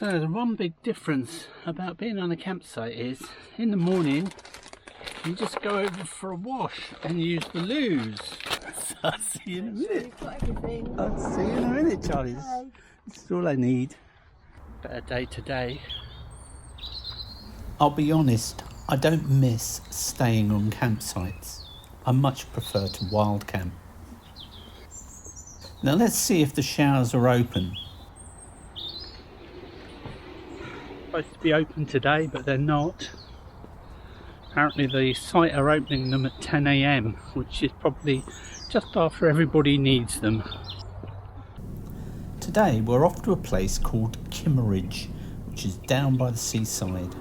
So the one big difference about being on a campsite is in the morning you just go over for a wash and use the loos. So I'll see you in a minute. I'll see you in a minute, Charlie. This is all I need. Better day today. I'll be honest, I don't miss staying on campsites. I much prefer to wild camp. Now let's see if the showers are open. Supposed to be open today, but they're not. Apparently the site are opening them at 10 AM, which is probably just after everybody needs them. Today we're off to a place called Kimmeridge, which is down by the seaside.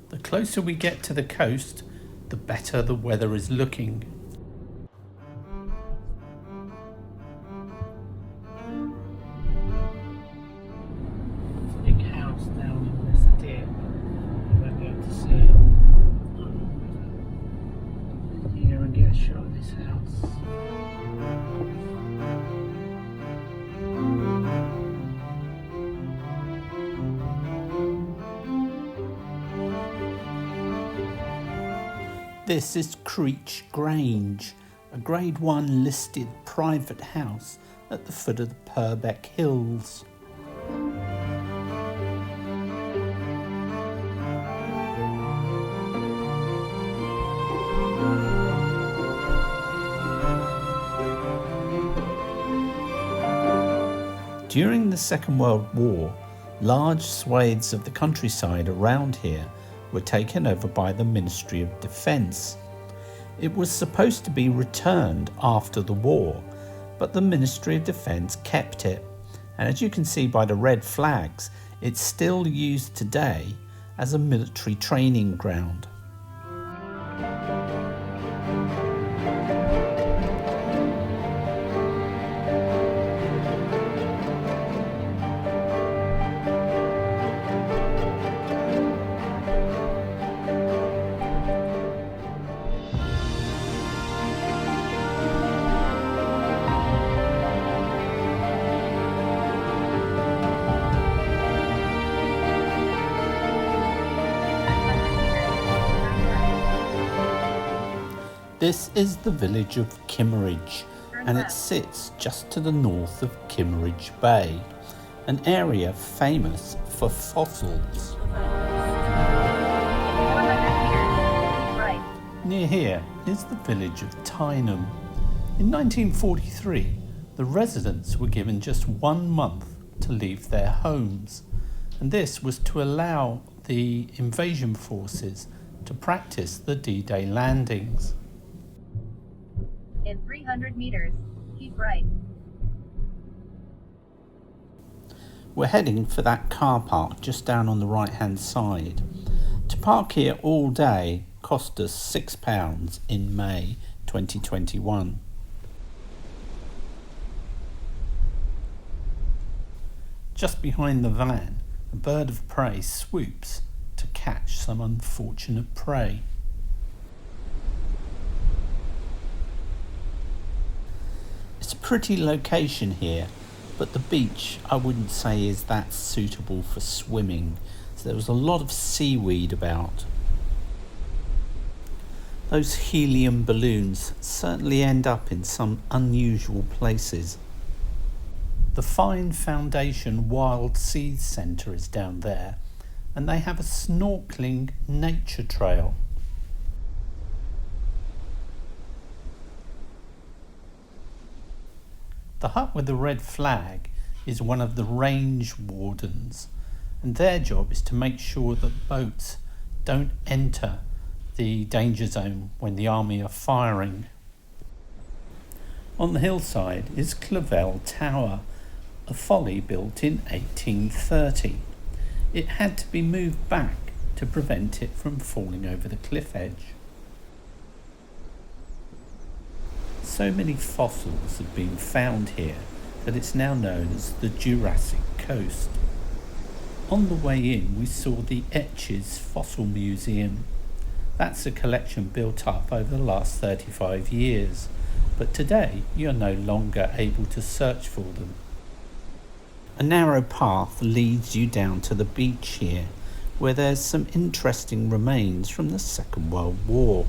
The closer we get to the coast, the better the weather is looking. Big house down in this dip. You won't be able to see it. Here and get a shot of this house. This is Creech Grange, a Grade 1 listed private house at the foot of the Purbeck Hills. During the Second World War, large swathes of the countryside around here were taken over by the Ministry of Defence. It was supposed to be returned after the war, but the Ministry of Defence kept it, and as you can see by the red flags, it's still used today as a military training ground. This is the village of Kimmeridge, and it sits just to the north of Kimmeridge Bay, an area famous for fossils. Near here is the village of Tyneham. In 1943, the residents were given just 1 month to leave their homes, and this was to allow the invasion forces to practice the D-Day landings. In 300 meters, keep right. We're heading for that car park just down on the right hand side. To park here all day cost us £6 in May 2021. Just behind the van, a bird of prey swoops to catch some unfortunate prey. It's a pretty location here, but the beach I wouldn't say is that suitable for swimming, so there was a lot of seaweed about. Those helium balloons certainly end up in some unusual places. The Fine Foundation Wild Seas Centre is down there, and they have a snorkelling nature trail. The hut with the red flag is one of the range wardens, and their job is to make sure that boats don't enter the danger zone when the army are firing. On the hillside is Clavell Tower, a folly built in 1830. It had to be moved back to prevent it from falling over the cliff edge. So many fossils have been found here that it's now known as the Jurassic Coast. On the way in we saw the Etches Fossil Museum. That's a collection built up over the last 35 years, but today you're no longer able to search for them. A narrow path leads you down to the beach here, where there's some interesting remains from the Second World War.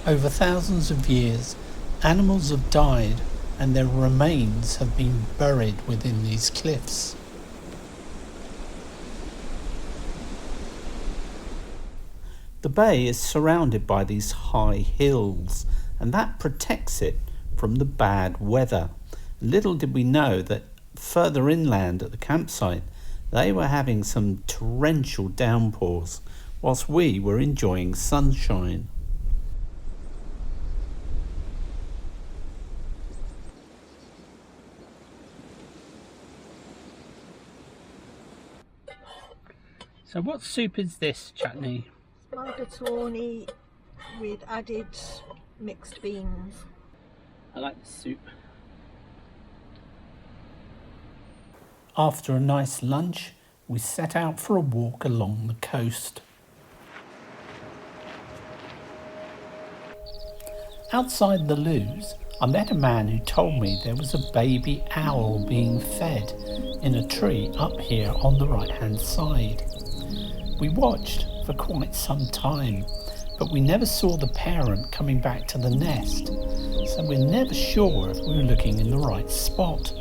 Over thousands of years, animals have died and their remains have been buried within these cliffs. The bay is surrounded by these high hills, and that protects it from the bad weather. Little did we know that further inland at the campsite, they were having some torrential downpours, whilst we were enjoying sunshine. So what soup is this, Chutney? Mulligatawny with added mixed beans. I like the soup. After a nice lunch, we set out for a walk along the coast. Outside the loos, I met a man who told me there was a baby owl being fed in a tree up here on the right-hand side. We watched for quite some time, but we never saw the parent coming back to the nest, so we're never sure if we were looking in the right spot.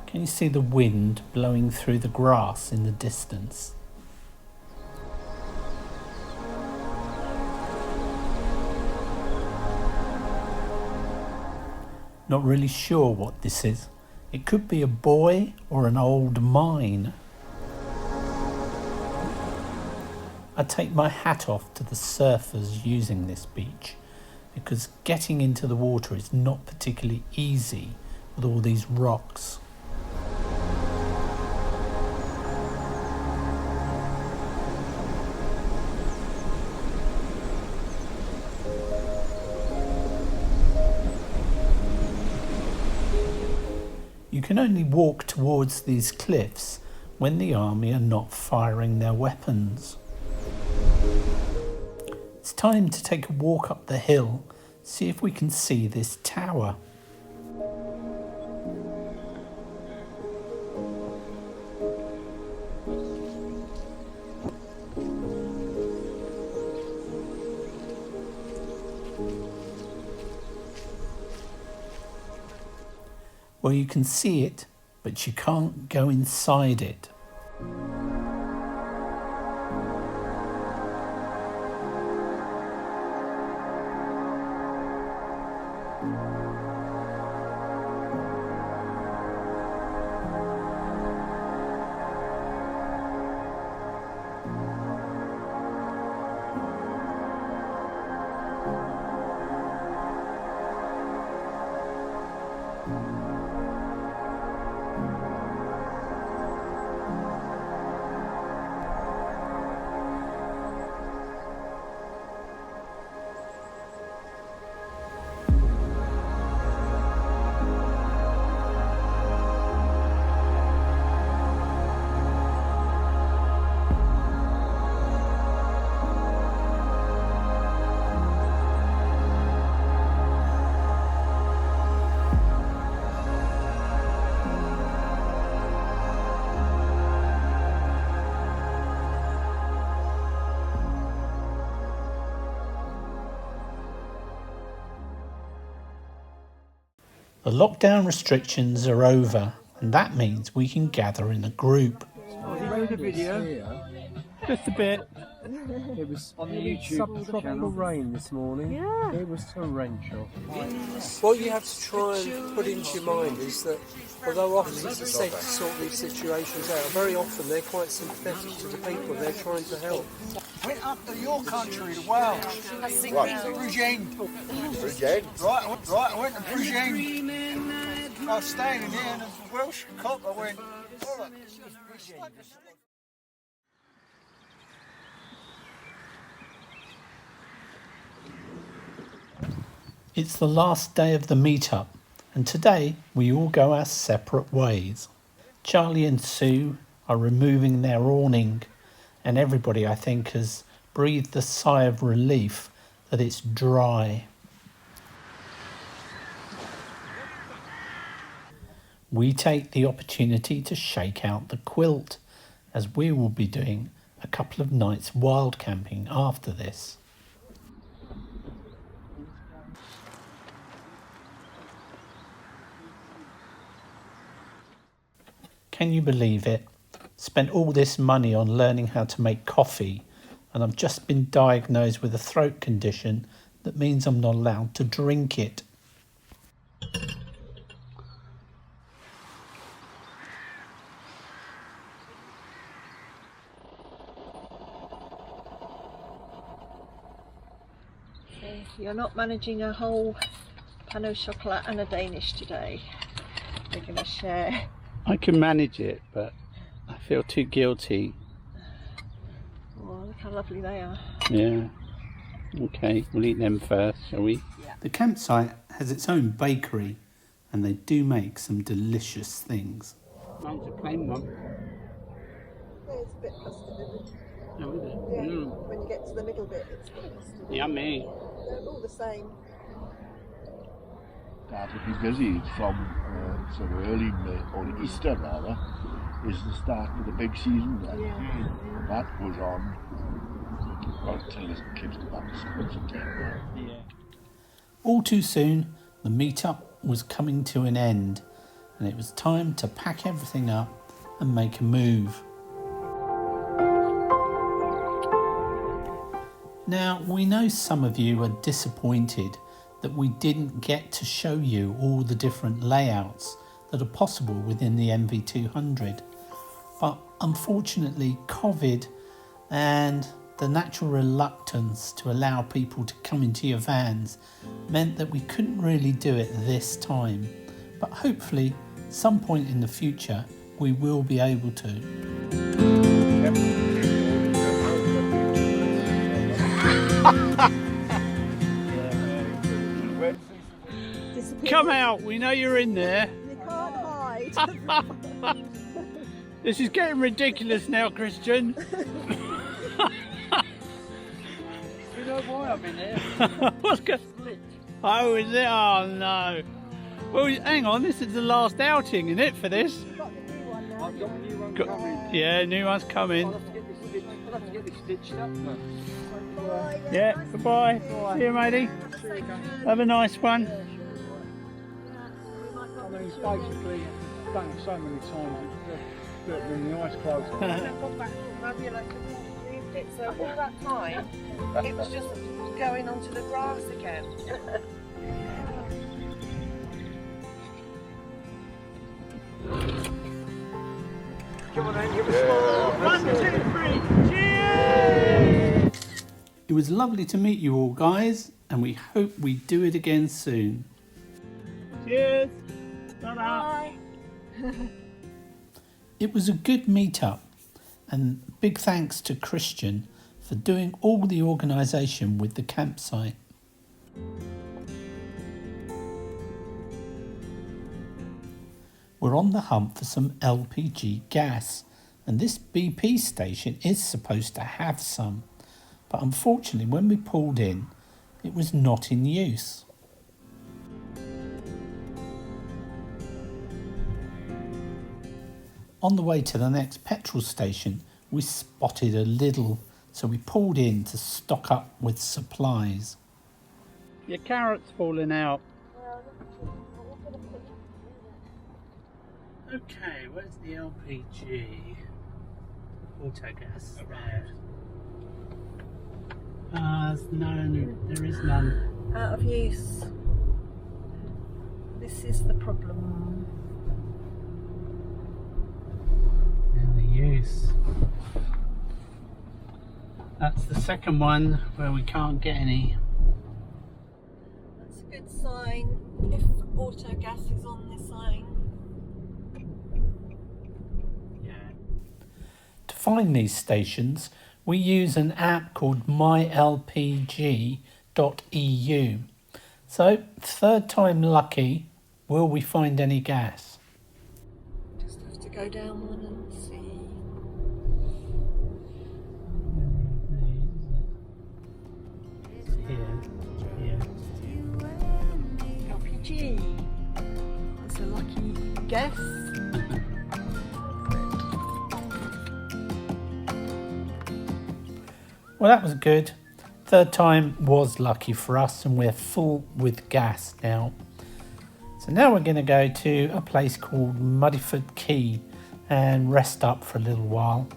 Can you see the wind blowing through the grass in the distance? Not really sure what this is. It could be a buoy or an old mine. I take my hat off to the surfers using this beach, because getting into the water is not particularly easy with all these rocks. You can only walk towards these cliffs when the army are not firing their weapons. It's time to take a walk up the hill, see if we can see this tower. Well, you can see it, but you can't go inside it. The lockdown restrictions are over, and that means we can gather in a group. Load a video. Just a bit. It was On the YouTube subtropical rain this morning. Yeah. It was torrential. What you have to try and put into your mind is that although officers are said to sort these situations out, very often they're quite sympathetic to the people they're trying to help. Went up to your country, the Welsh. Right. Bridgend. Bridgend? Right, I went to Bridgend. I was staying in here and there's a Welsh cop. I went, oh, look, this is Bridgend. It's the last day of the meetup, and today we all go our separate ways. Charlie and Sue are removing their awning, and everybody, I think, has breathed a sigh of relief that it's dry. We take the opportunity to shake out the quilt, as we will be doing a couple of nights wild camping after this. Can you believe it? Spent all this money on learning how to make coffee, and I've just been diagnosed with a throat condition that means I'm not allowed to drink it. You're not managing a whole pan au chocolat and a Danish today. We're going to share. I can manage it, but I feel too guilty. Oh, look how lovely they are. Yeah. Okay, we'll eat them first, shall we? Yeah. The campsite has its own bakery, and they do make some delicious things. Mine's a plain one. It's a bit custard in it. Oh, is it? Yeah. Mm. When you get to the middle bit, it's custard. Yummy. They're all the same. Started to be busy from sort of early May, or Easter rather, is the start of the big season then. Yeah. And that goes on well until the kids go back to school in September. Yeah. All too soon, the meetup was coming to an end, and it was time to pack everything up and make a move. Now, we know some of you are disappointed that we didn't get to show you all the different layouts that are possible within the NV200, but unfortunately COVID and the natural reluctance to allow people to come into your vans meant that we couldn't really do it this time, but hopefully some point in the future we will be able to. Come out, we know you're in there. You can't hide. This is getting ridiculous now, Christian. You know why I'm in here? What's going on? Oh, is it? Oh, no. Well, hang on, this is the last outing, isn't it, for this? You've got the new one now. I've got a new one Got- coming. Yeah, new one's coming. I'll have to get this stitched up. Yeah, goodbye. See you, matey. Have a nice one. I mean, it's basically done it so many times, it's when the eyes closed. So all that time, it was just going onto the grass again. Come on then, give a smile. 1, 2, 3, cheers! It was lovely to meet you all, guys, and we hope we do it again soon. Cheers. Bye. It was a good meetup, and big thanks to Christian for doing all the organisation with the campsite. We're on the hunt for some LPG gas, and this BP station is supposed to have some, but unfortunately when we pulled in, it was not in use. On the way to the next petrol station, we spotted a Lidl, so we pulled in to stock up with supplies. Your carrot's falling out. Okay, where's the LPG? Auto gas there. No, there is none. Out of use. This is the problem. Out of use. That's the second one where we can't get any. That's a good sign if auto gas is on this sign. Yeah. To find these stations, we use an app called mylpg.eu. So, third time lucky, will we find any gas? Just have to go down one and see. Here. LPG. That's a lucky guess. Well, that was good. Third time was lucky for us, and we're full with gas now. So now we're going to go to a place called Mudeford Quay and rest up for a little while.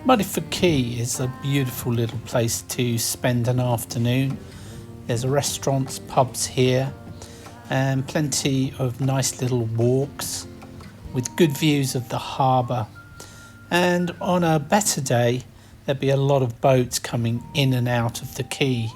Mudeford Quay is a beautiful little place to spend an afternoon. There's restaurants, pubs here, and plenty of nice little walks with good views of the harbour. And on a better day, there'd be a lot of boats coming in and out of the quay.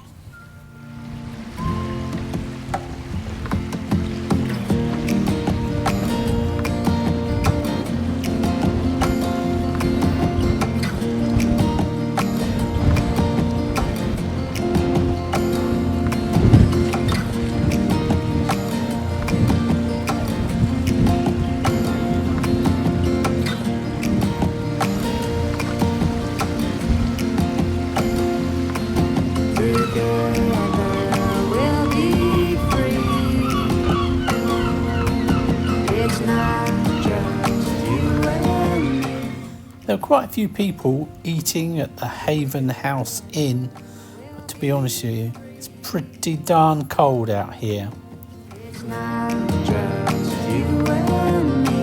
There were quite a few people eating at the Haven House Inn, but to be honest with you, it's pretty darn cold out here. It's not just you and me.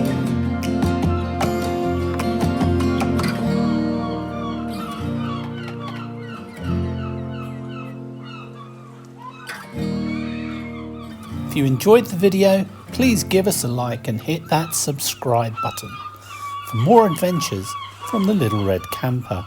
If you enjoyed the video, please give us a like and hit that subscribe button for more adventures from the Little Red Camper.